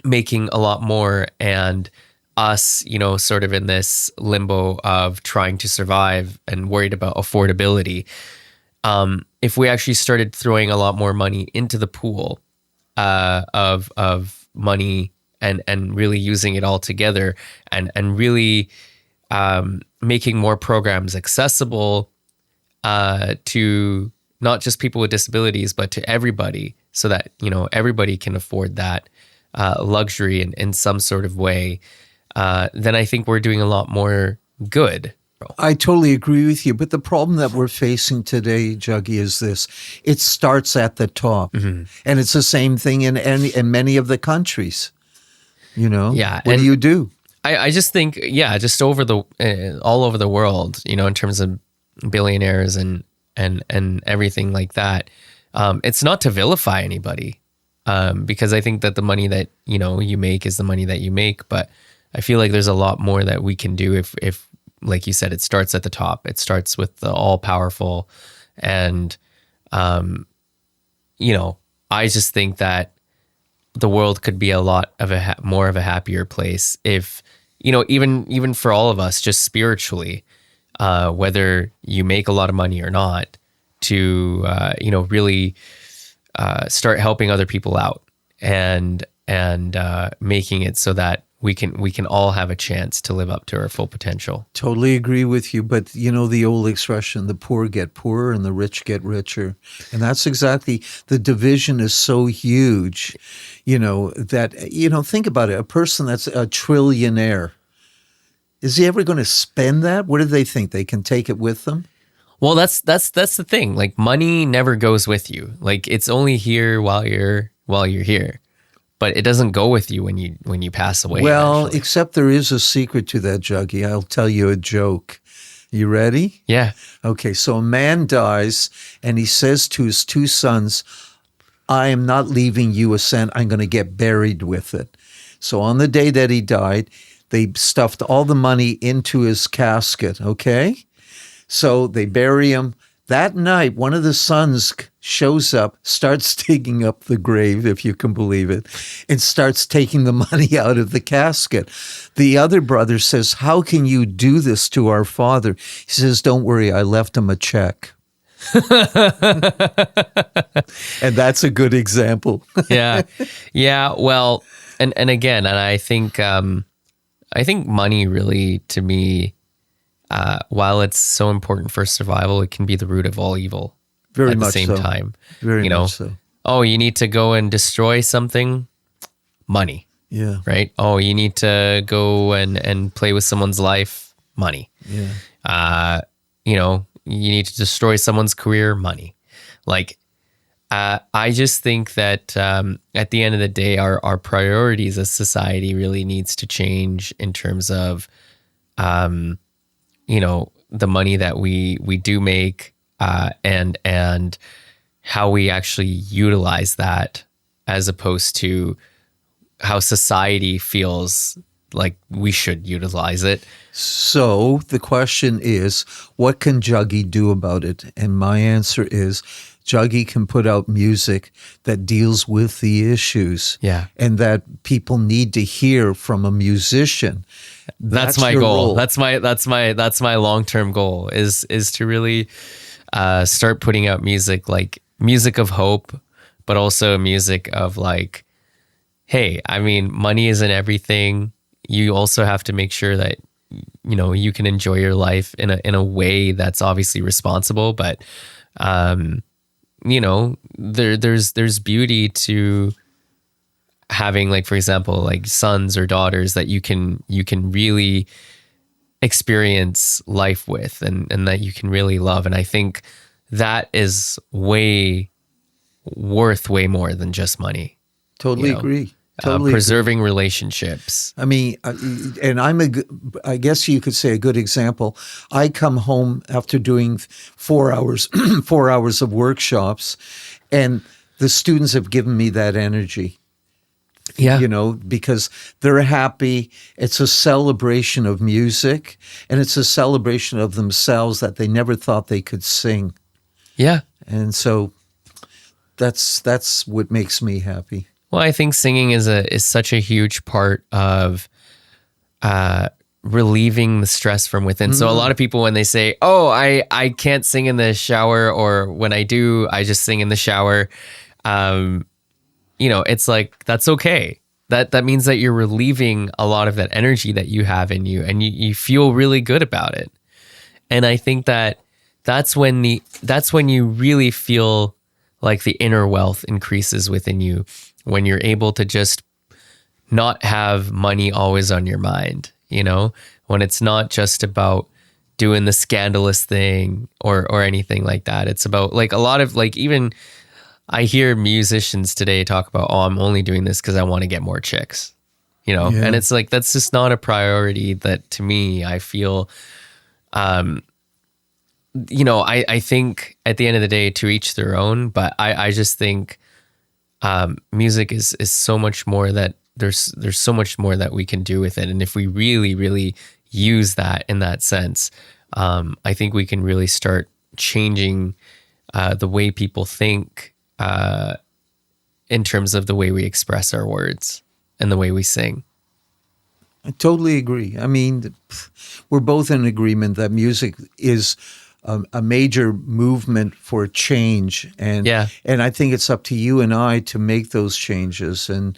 making a lot more and us, sort of in this limbo of trying to survive and worried about affordability. If we actually started throwing a lot more money into the pool of money and really using it all together and really making more programs accessible to not just people with disabilities, but to everybody, so that everybody can afford that luxury in some sort of way, then I think we're doing a lot more good. I totally agree with you. But the problem that we're facing today, Juggy, is this. It starts at the top. Mm-hmm. And it's the same thing in many of the countries. Yeah. What do you do? I just think, just over all over the world, in terms of billionaires and everything like that. It's not to vilify anybody, because I think that the money that, you make is the money that you make. But I feel like there's a lot more that we can do if like you said, it starts at the top. It starts with the all powerful. And, I just think that the world could be a lot of more of a happier place if, even for all of us, just spiritually, whether you make a lot of money or not, to, really start helping other people out and making it so that we can all have a chance to live up to our full potential. Totally agree with you. But the old expression, the poor get poorer and the rich get richer. And that's exactly, the division is so huge, that, think about it. A person that's a trillionaire, Is he ever going to spend that? What do they think? They can take it with them? Well, that's the thing. Like money never goes with you. Like it's only here while you're here, but it doesn't go with you when you pass away. Well, eventually. except there is a secret to that, Juggy. I'll tell you a joke. You ready? Yeah. Okay, so a man dies and he says to his two sons, I am not leaving you a cent. I'm going to get buried with it. So on the day that he died, they stuffed all the money into his casket, okay? So they bury him. That night, one of the sons shows up, starts digging up the grave, if you can believe it, and starts taking the money out of the casket. The other brother says, how can you do this to our father? He says, don't worry, I left him a check. And that's a good example. Yeah. Yeah. Well, and again, and I think money really, to me, while it's so important for survival, it can be the root of all evil. Very at the much same so. time. Very much so. Oh, you need to go and destroy something? Money. Yeah. Right? Oh, you need to go and play with someone's life? Money. Yeah. You need to destroy someone's career? Money. Like, I just think that at the end of the day, our priorities as society really needs to change in terms of, the money that we do make, and how we actually utilize that, as opposed to how society feels like we should utilize it. So the question is, what can Juggy do about it? And my answer is, Juggy can put out music that deals with the issues, Yeah. and that people need to hear from a musician. That's my your goal. role. That's my long-term goal is to really start putting out music, like music of hope, but also music of like, hey, I mean, money isn't everything. You also have to make sure that you can enjoy your life in a way that's obviously responsible, but there's beauty to having, like, for example, like sons or daughters that you can really experience life with, and that you can really love. And I think that is worth way more than just money. Totally agree. Totally preserving relationships. I mean, and I guess you could say a good example. I come home after doing 4 hours, 4 hours of workshops, and the students have given me that energy. Yeah. Because they're happy. It's a celebration of music, and it's a celebration of themselves that they never thought they could sing. Yeah. And so that's what makes me happy. Well, I think singing is such a huge part of relieving the stress from within. So a lot of people, when they say, "Oh, I can't sing in the shower," or when I do, I just sing in the shower, it's like, that's okay. That means that you're relieving a lot of that energy that you have in you, and you feel really good about it. And I think that's when you really feel like the inner wealth increases within you, when you're able to just not have money always on your mind, when it's not just about doing the scandalous thing or anything like that. It's about, like, a lot of, like, even I hear musicians today talk about, oh, I'm only doing this because I want to get more chicks, Yeah. And it's like, that's just not a priority that, to me, I feel, I think at the end of the day, to each their own, but I just think music is so much more, that there's so much more that we can do with it. And if we really, really use that in that sense, I think we can really start changing the way people think, in terms of the way we express our words and the way we sing. I totally agree. I mean, we're both in agreement that music is a major movement for change. And I think it's up to you and I to make those changes. And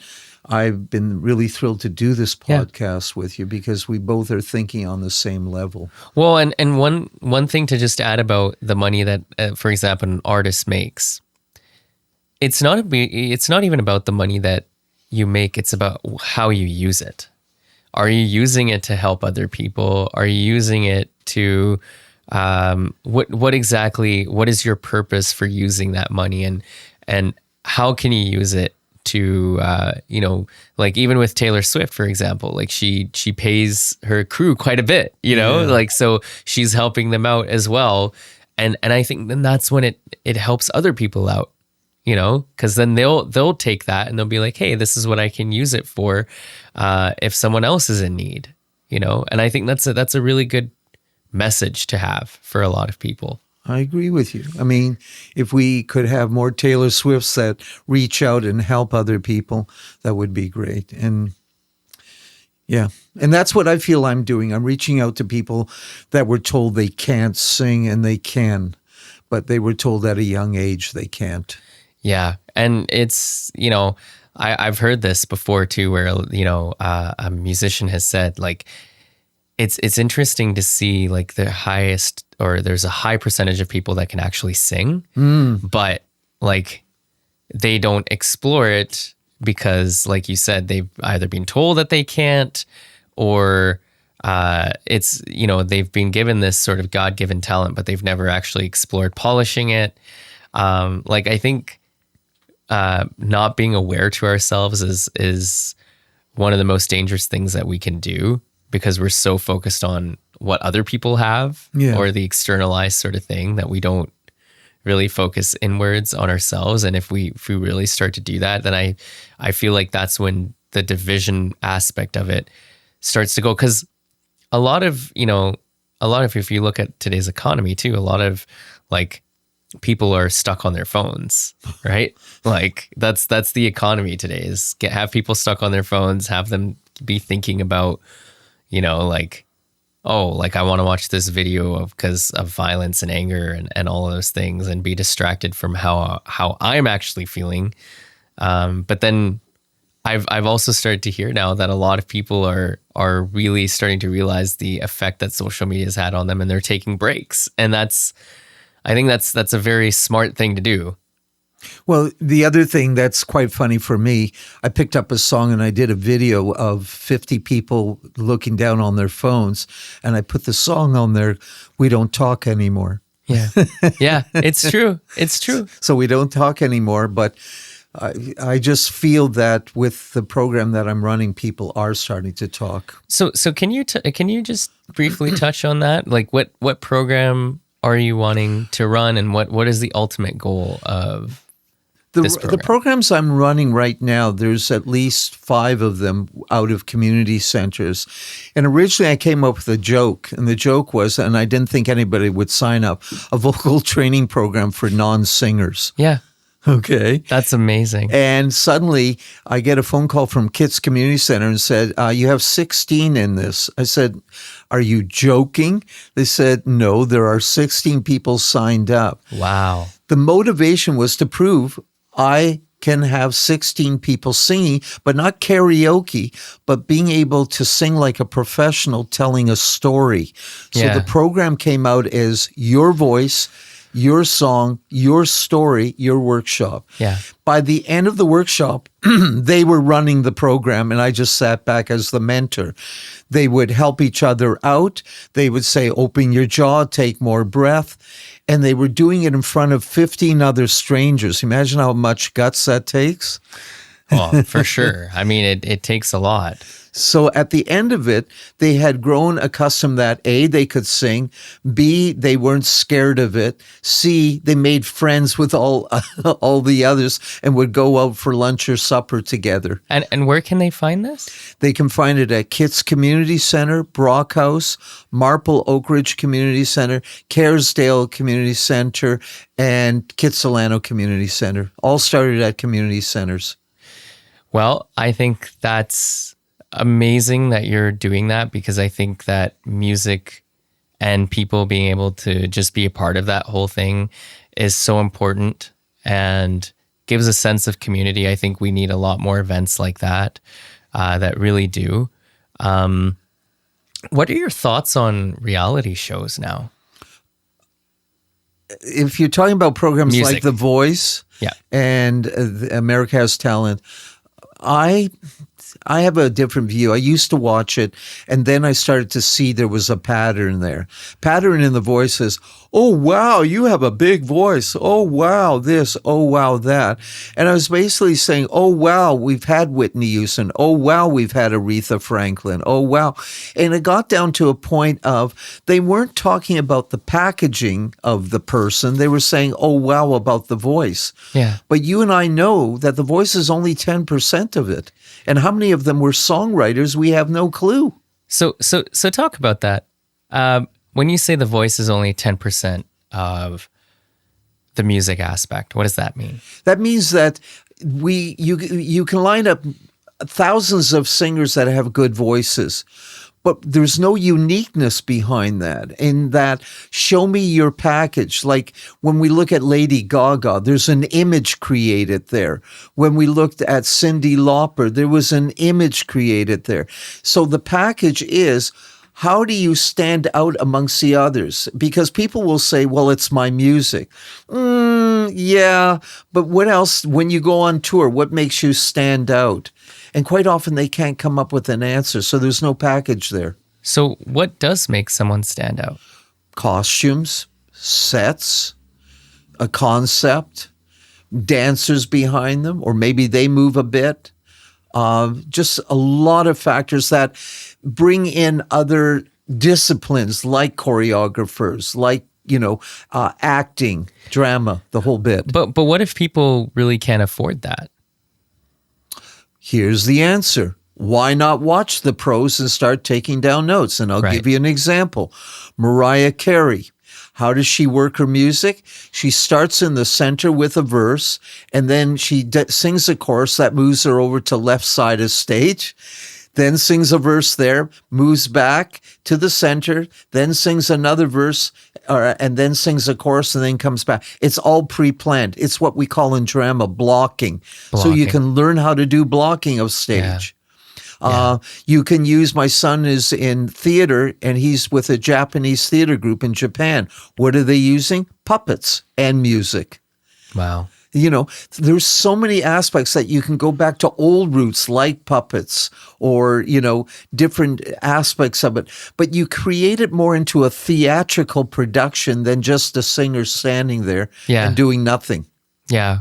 I've been really thrilled to do this podcast with you, because we both are thinking on the same level. Well, and one thing to just add about the money that, for example, an artist makes, it's not even about the money that you make. It's about how you use it. Are you using it to help other people? Are you using it to what is your purpose for using that money, and how can you use it to like even with Taylor Swift, for example, like she pays her crew quite a bit, like, so she's helping them out as well. And I think then that's when it helps other people out, because then they'll take that and they'll be like, hey, this is what I can use it for if someone else is in need, and I think that's a really good message to have for a lot of people. I agree with you. I mean, if we could have more Taylor Swifts that reach out and help other people, that would be great. And yeah, and that's what I feel I'm doing. I'm reaching out to people that were told they can't sing, and they can, but they were told at a young age they can't. Yeah. And it's, I've heard this before too, where, a musician has said, like, it's interesting to see like there's a high percentage of people that can actually sing, but like they don't explore it because, like you said, they've either been told that they can't, or it's, they've been given this sort of God-given talent, but they've never actually explored polishing it. Like, I think not being aware to ourselves is one of the most dangerous things that we can do, because we're so focused on what other people have, or the externalized sort of thing, that we don't really focus inwards on ourselves. And if we really start to do that, then I feel like that's when the division aspect of it starts to go. Because a lot of, if you look at today's economy too, a lot of like people are stuck on their phones, right? Like that's the economy today, is have people stuck on their phones, have them be thinking about, like, oh, like I want to watch this video because of violence and anger and all of those things, and be distracted from how I'm actually feeling. But then I've also started to hear now that a lot of people are really starting to realize the effect that social media has had on them, and they're taking breaks. And I think that's a very smart thing to do. Well, the other thing that's quite funny for me, I picked up a song and I did a video of 50 people looking down on their phones, and I put the song on there, "We Don't Talk Anymore." Yeah. Yeah, it's true. It's true. So we don't talk anymore, but I just feel that with the program that I'm running, people are starting to talk. So can you just briefly touch on that? Like what program are you wanting to run, and what is the ultimate goal of this program? The programs I'm running right now, there's at least 5 of them out of community centers. And originally I came up with a joke, and the joke was, and I didn't think anybody would sign up, a vocal training program for non-singers. Yeah. Okay. That's amazing. And suddenly I get a phone call from Kits Community Center and said, you have 16 in this. I said, are you joking? They said, no, there are 16 people signed up. Wow. The motivation was to prove I can have 16 people singing, but not karaoke, but being able to sing like a professional telling a story. So the program came out as your voice, your song, your story, your workshop. Yeah. By the end of the workshop, they were running the program, and I just sat back as the mentor. They would help each other out. They would say, open your jaw, take more breath. And they were doing it in front of 15 other strangers. Imagine how much guts that takes. Oh, for sure. I mean, it takes a lot. So at the end of it, they had grown accustomed that A, they could sing, B, they weren't scared of it, C, they made friends with all the others and would go out for lunch or supper together. And where can they find this? They can find it at Kits Community Center, Brock House, Marple Oak Ridge Community Center, Caresdale Community Center, and Kitsilano Community Center. All started at community centers. Well, I think that's amazing that you're doing that, because I think that music and people being able to just be a part of that whole thing is so important and gives a sense of community. I think we need a lot more events like that that really do. What are your thoughts on reality shows now? If you're talking about programs Music. like The Voice Yeah. and America Has Talent, I I have a different view. I used to watch it, and then I started to see there was a pattern there. Pattern in the voice is, oh, wow, you have a big voice. Oh, wow, this. Oh, wow, that. And I was basically saying, oh, wow, we've had Whitney Houston. Oh, wow, we've had Aretha Franklin. Oh, wow. And it got down to a point of they weren't talking about the packaging of the person. They were saying, oh, wow, about the voice. Yeah. But you and I know that the voice is only 10% of it. And how many of them were songwriters? We have no clue. So talk about that. When you say the voice is only 10% of the music aspect, what does that mean? That means that you can line up thousands of singers that have good voices, but there's no uniqueness behind that. In that, show me your package. Like when we look at Lady Gaga, there's an image created there. When we looked at Cyndi Lauper, there was an image created there. So the package is, how do you stand out amongst the others? Because people will say, well, it's my music. Yeah, but what else, when you go on tour, what makes you stand out? And quite often they can't come up with an answer, so there's no package there. So what does make someone stand out? Costumes, sets, a concept, dancers behind them, or maybe they move a bit. Just a lot of factors that bring in other disciplines like choreographers, like, acting, drama, the whole bit. But what if people really can't afford that? Here's the answer. Why not watch the pros and start taking down notes? And I'll give you an example. Mariah Carey. How does she work her music? She starts in the center with a verse, and then she sings a chorus that moves her over to left side of stage, then sings a verse there, moves back to the center, then sings another verse, and then sings a chorus, and then comes back. It's all pre-planned. It's what we call in drama blocking. So you can learn how to do blocking of stage. You can use, my son is in theater and he's with a Japanese theater group in Japan. What are they using? Puppets and music. Wow. There's so many aspects that you can go back to old roots like puppets or, different aspects of it. But you create it more into a theatrical production than just a singer standing there and doing nothing. Yeah.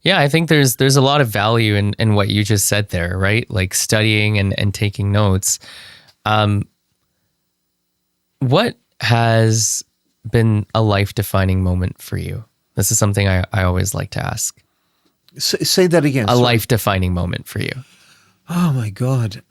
Yeah, I think there's a lot of value in what you just said there, right? Like studying and taking notes. What has been a life-defining moment for you? This is something I always like to ask. Say that again. A life-defining moment for you. Oh, my God.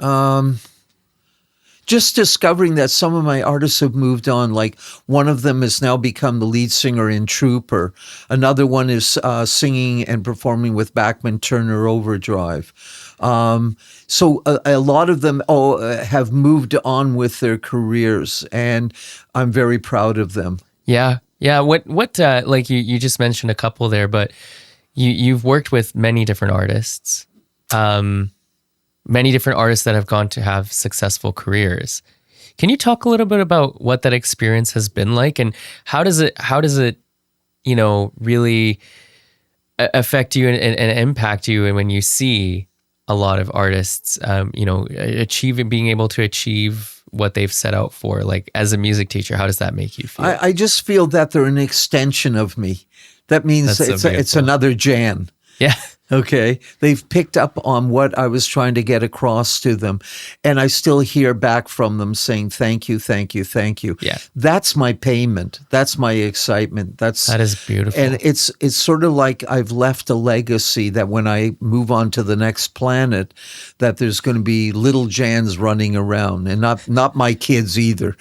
Just discovering that some of my artists have moved on. Like one of them has now become the lead singer in Trooper. Another one is singing and performing with Bachman Turner Overdrive. So a lot of them have moved on with their careers, and I'm very proud of them. Yeah. Yeah. What like you just mentioned a couple there, but you've worked with many different artists. Many different artists that have gone to have successful careers. Can you talk a little bit about what that experience has been like, and how does it really affect you and impact you, and when you see a lot of artists being able to achieve what they've set out for, like as a music teacher, how does that make you feel? I just feel that they're an extension of me. That means it's another Jan. Yeah. Okay. They've picked up on what I was trying to get across to them. And I still hear back from them saying, thank you, thank you, thank you. Yeah. That's my payment. That's my excitement. That is beautiful. And it's sort of like I've left a legacy that when I move on to the next planet, that there's going to be little Jans running around, and not my kids either.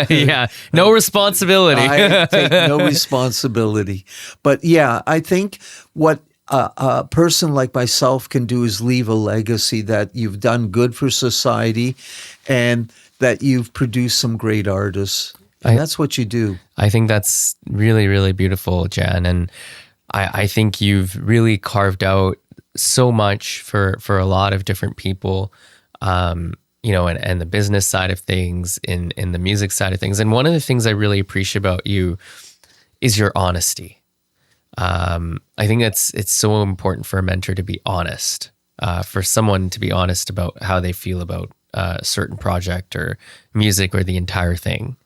Yeah. No responsibility. I take no responsibility. But yeah, I think what a person like myself can do is leave a legacy that you've done good for society and that you've produced some great artists. And that's what you do. I think that's really, really beautiful, Jan. And I think you've really carved out so much for a lot of different people, and the business side of things, in the music side of things. And one of the things I really appreciate about you is your honesty. I think it's so important for a mentor to be honest for someone to be honest about how they feel about a certain project or music or the entire thing.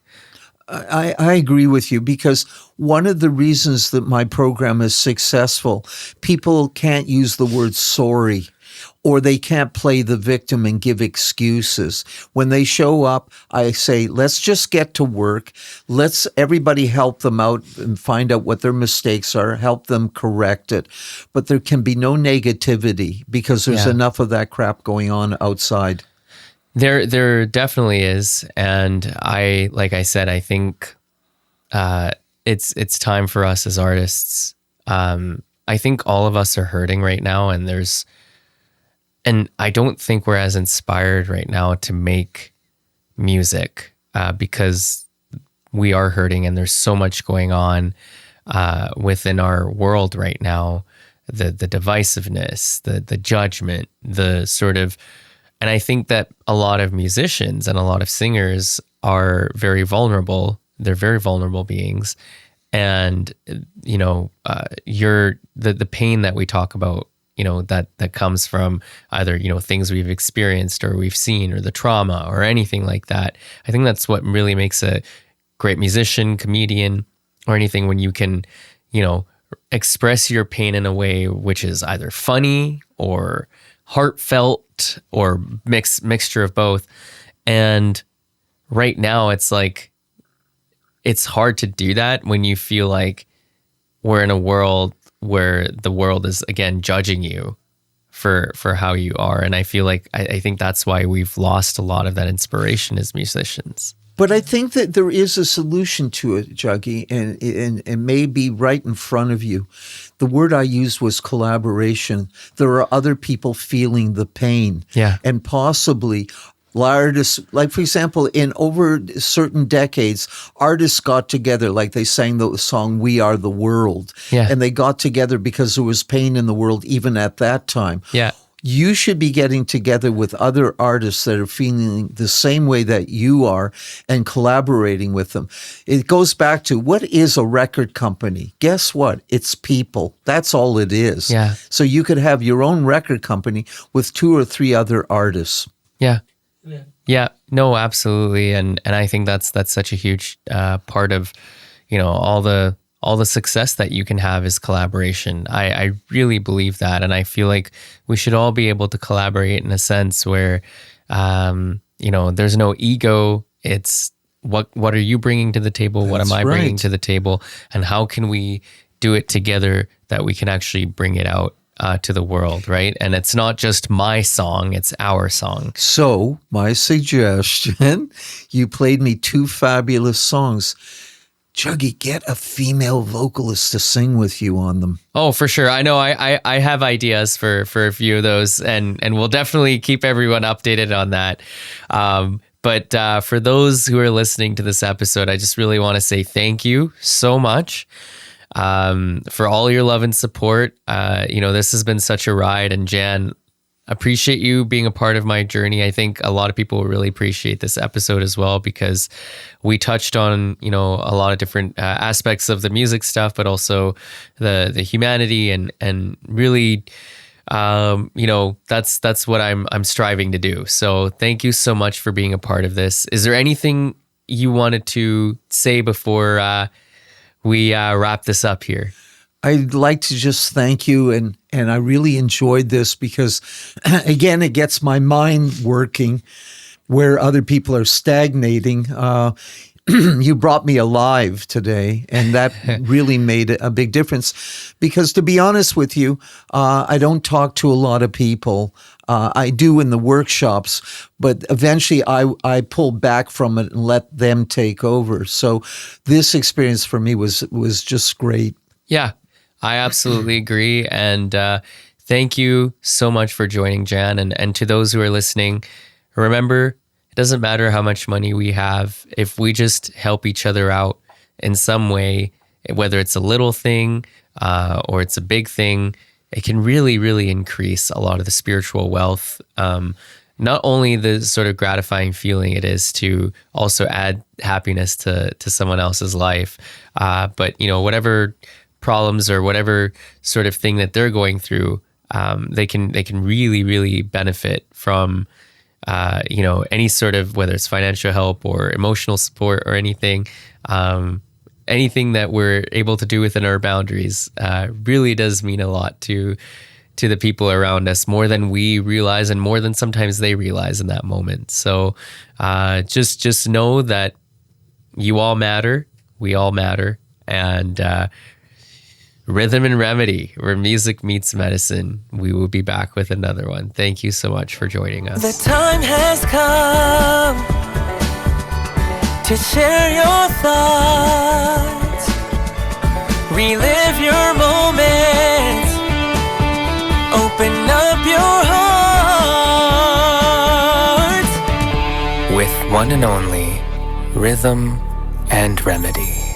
I agree with you, because one of the reasons that my program is successful, people can't use the word sorry, or they can't play the victim and give excuses. When they show up, I say, let's just get to work. Let's everybody help them out and find out what their mistakes are, help them correct it. But there can be no negativity, because there's enough of that crap going on outside. There definitely is, and like I said, I think it's time for us as artists. I think all of us are hurting right now, and I don't think we're as inspired right now to make music because we are hurting, and there's so much going on within our world right now. The divisiveness, the judgment, the sort of. And I think that a lot of musicians and a lot of singers are very vulnerable. They're very vulnerable beings. And, the pain that we talk about, that comes from either, things we've experienced or we've seen, or the trauma or anything like that. I think that's what really makes a great musician, comedian, or anything, when you can, express your pain in a way which is either funny or heartfelt or mixture of both. And right now it's like, it's hard to do that when you feel like we're in a world where the world is again judging you for how you are. And I feel like I think that's why we've lost a lot of that inspiration as musicians. But I think that there is a solution to it, Juggy, and it may be right in front of you. The word I used was collaboration. There are other people feeling the pain. Yeah. And possibly artists, like for example, in over certain decades, artists got together, like they sang the song "We Are the World." Yeah. And they got together because there was pain in the world even at that time. Yeah. You should be getting together with other artists that are feeling the same way that you are and collaborating with them. It goes back to, what is a record company? Guess what? It's people. That's all it is. Yeah. So you could have your own record company with 2 or 3 other artists. Yeah. Yeah. No, absolutely. And I think that's such a huge part of, all the success that you can have is collaboration. I really believe that. And I feel like we should all be able to collaborate in a sense where, there's no ego. It's what are you bringing to the table? What am I bringing to the table? And how can we do it together that we can actually bring it out to the world, right? And it's not just my song, it's our song. So my suggestion, you played me 2 fabulous songs. Juggy, get a female vocalist to sing with you on them. Oh, for sure. I know I have ideas for a few of those, and we'll definitely keep everyone updated on that. But for those who are listening to this episode, I just really want to say thank you so much for all your love and support. This has been such a ride, and Jan, appreciate you being a part of my journey. I think a lot of people will really appreciate this episode as well, because we touched on, a lot of different aspects of the music stuff, but also the humanity and really, that's what I'm striving to do. So thank you so much for being a part of this. Is there anything you wanted to say before we wrap this up here? I'd like to just thank you, and I really enjoyed this because, again, it gets my mind working where other people are stagnating. You brought me alive today, and that really made a big difference because, to be honest with you, I don't talk to a lot of people. I do in the workshops, but eventually I pull back from it and let them take over. So this experience for me was just great. Yeah. I absolutely agree. And thank you so much for joining, Jan. And to those who are listening, remember, it doesn't matter how much money we have. If we just help each other out in some way, whether it's a little thing or it's a big thing, it can really, really increase a lot of the spiritual wealth. Not only the sort of gratifying feeling it is to also add happiness to someone else's life, but, whatever problems or whatever sort of thing that they're going through, they can really benefit from any sort of, whether it's financial help or emotional support or anything. Anything that we're able to do within our boundaries really does mean a lot to the people around us, more than we realize and more than sometimes they realize in that moment. So just know that you all matter, we all matter, and Rhythm and Remedy, where music meets medicine. We will be back with another one. Thank you so much for joining us. The time has come to share your thoughts, relive your moments, open up your heart with one and only Rhythm and Remedy.